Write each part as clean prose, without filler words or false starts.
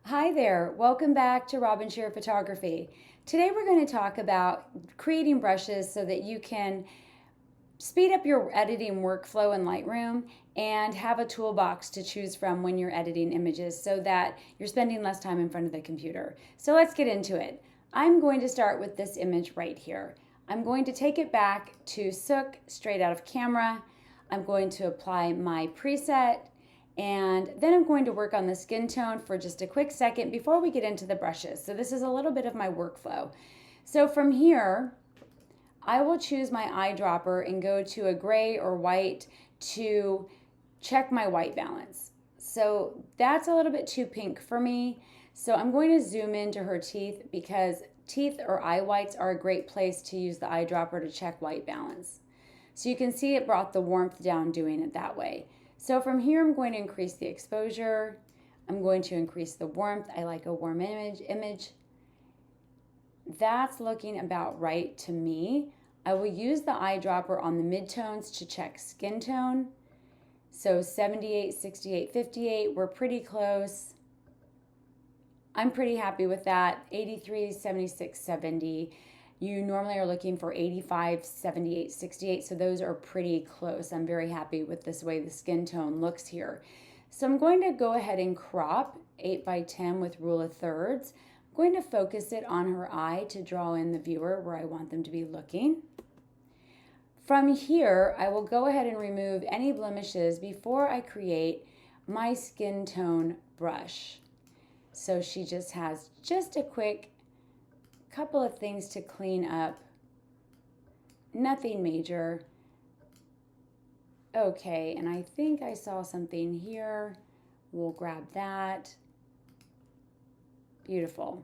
Hi there, welcome back to Robyn Scherer Photography. Today we're going to talk about creating brushes so that you can speed up your editing workflow in Lightroom and have a toolbox to choose from when you're editing images so that you're spending less time in front of the computer. So let's get into it. I'm going to start with this image right here. I'm going to take it back to Sook straight out of camera. I'm going to apply my preset, and then I'm going to work on the skin tone for just a quick second before we get into the brushes. So this is a little bit of my workflow. So from here, I will choose my eyedropper and go to a gray or white to check my white balance. So that's a little bit too pink for me. So I'm going to zoom into her teeth because teeth or eye whites are a great place to use the eyedropper to check white balance. So you can see it brought the warmth down doing it that way. So from here, I'm going to increase the exposure. I'm going to increase the warmth. I like a warm image. That's looking about right to me. I will use the eyedropper on the midtones to check skin tone. So 78, 68, 58, we're pretty close. I'm pretty happy with that. 83, 76, 70. You normally are looking for 85, 78, 68, so those are pretty close. I'm very happy with this way the skin tone looks here. So I'm going to go ahead and crop 8 by 10 with rule of thirds. I'm going to focus it on her eye to draw in the viewer where I want them to be looking. From here, I will go ahead and remove any blemishes before I create my skin tone brush. So she just has just a quick couple of things to clean up. Nothing major. Okay, and I think I saw something here. We'll grab that. Beautiful.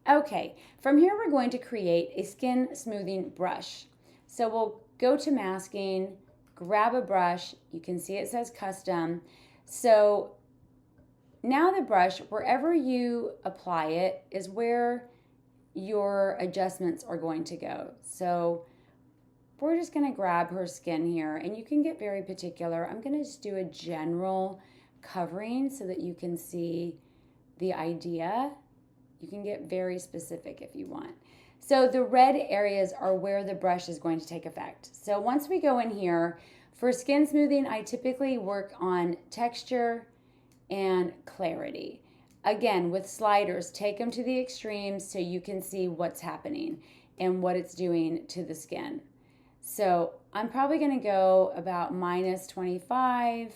Okay, from here we're going to create a skin smoothing brush. So we'll go to masking, grab a brush. You can see it says custom. So now the brush, wherever you apply it, is where your adjustments are going to go. So we're just going to grab her skin here, and you can get very particular. I'm going to just do a general covering so that you can see the idea. You can get very specific if you want. So the red areas are where the brush is going to take effect. So once we go in here, for skin smoothing, I typically work on texture and clarity. Again, with sliders, take them to the extremes so you can see what's happening and what it's doing to the skin. So I'm probably going to go about minus 25.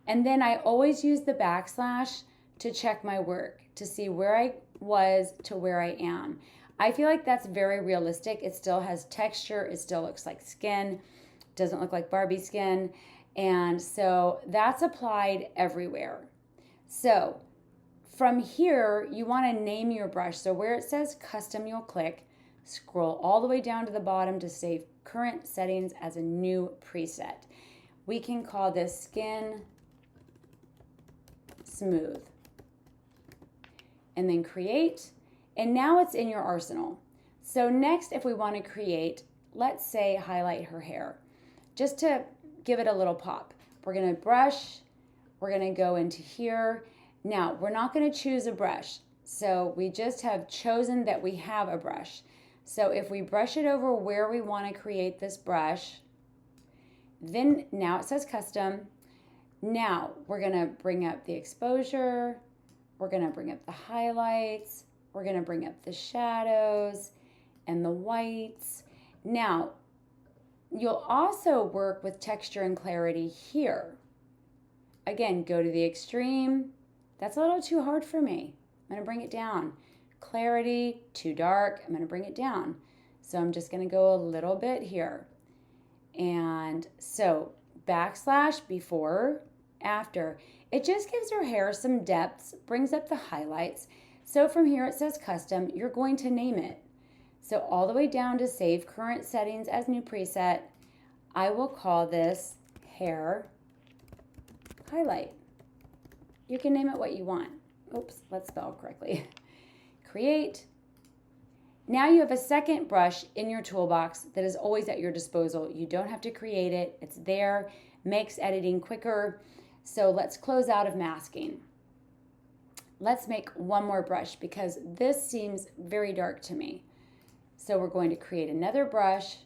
And then I always use the backslash to check my work, to see where I was to where I am. I feel like that's very realistic. It still has texture. It still looks like skin. Doesn't look like Barbie skin. And so that's applied everywhere. So from here, you want to name your brush. So where it says custom, you'll click, scroll all the way down to the bottom to save current settings as a new preset. We can call this skin smooth. And then create. And now it's in your arsenal. So next, if we want to create, let's say highlight her hair, just to give it a little pop. We're going to brush. We're going to go into here. Now, we're not going to choose a brush. So we just have chosen that we have a brush. So if we brush it over where we want to create this brush, then now it says custom. Now we're going to bring up the exposure. We're going to bring up the highlights. We're going to bring up the shadows and the whites. Now, you'll also work with texture and clarity here. Again, go to the extreme. That's a little too hard for me. I'm going to bring it down. Clarity, too dark. I'm going to bring it down. So I'm just going to go a little bit here. And so backslash before, after. It just gives her hair some depths, brings up the highlights. So from here it says custom, you're going to name it. So all the way down to save current settings as new preset, I will call this hair highlight. You can name it what you want. Oops, let's spell correctly. Create. Now you have a second brush in your toolbox that is always at your disposal. You don't have to create it. It's there. makes editing quicker. So let's close out of masking. Let's make one more brush because this seems very dark to me. So we're going to create another brush.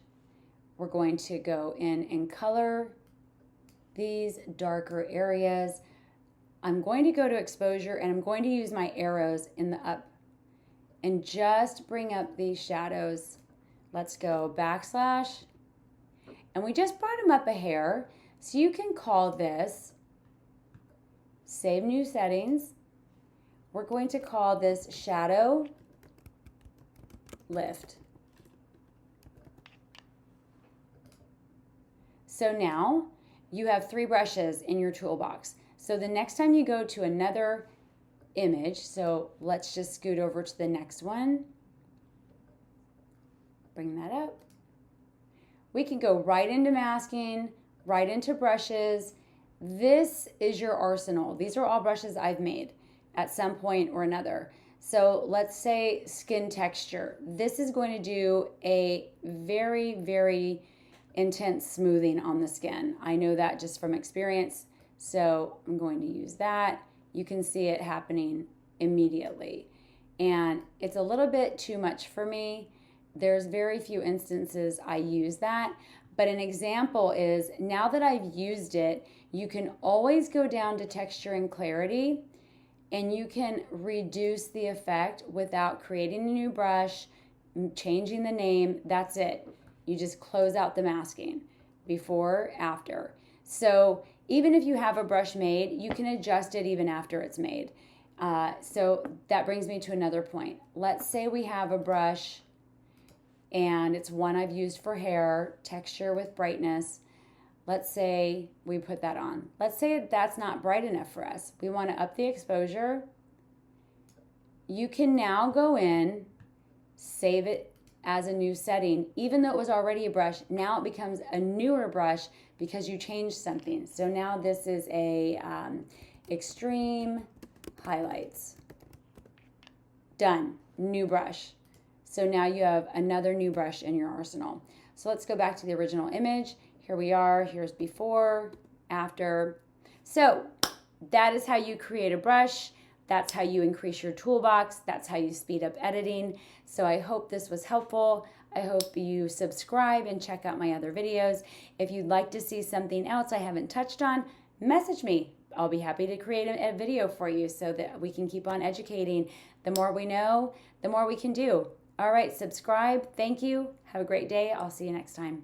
We're going to go in and color these darker areas. I'm going to go to exposure and I'm going to use my arrows in the up and just bring up these shadows. Let's go backslash. And we just brought them up a hair. So you can call this save new settings. We're going to call this shadow lift. So now you have 3 brushes in your toolbox. So the next time you go to another image, so let's just scoot over to the next one. Bring that up. We can go right into masking, right into brushes. This is your arsenal. These are all brushes I've made at some point or another. So let's say skin texture. This is going to do a very, very intense smoothing on the skin. I know that just from experience. So I'm going to use that. You can see it happening immediately. And it's a little bit too much for me. There's very few instances I use that. But an example is, now that I've used it, you can always go down to texture and clarity, and you can reduce the effect without creating a new brush, changing the name. That's it. You just close out the masking, before, after. So even if you have a brush made, you can adjust it even after it's made. So that brings me to another point. Let's say we have a brush and it's one I've used for hair, texture with brightness. Let's say we put that on. Let's say that's not bright enough for us. We want to up the exposure. You can now go in, save it as a new setting. Even though it was already a brush, now it becomes a newer brush because you changed something. So now this is a extreme highlights. Done, new brush. So now you have another new brush in your arsenal. So let's go back to the original image. Here we are, here's before, after. So that is how you create a brush. That's how you increase your toolbox. That's how you speed up editing. So I hope this was helpful. I hope you subscribe and check out my other videos. If you'd like to see something else I haven't touched on, message me. I'll be happy to create a video for you so that we can keep on educating. The more we know, the more we can do. All right, subscribe. Thank you. Have a great day. I'll see you next time.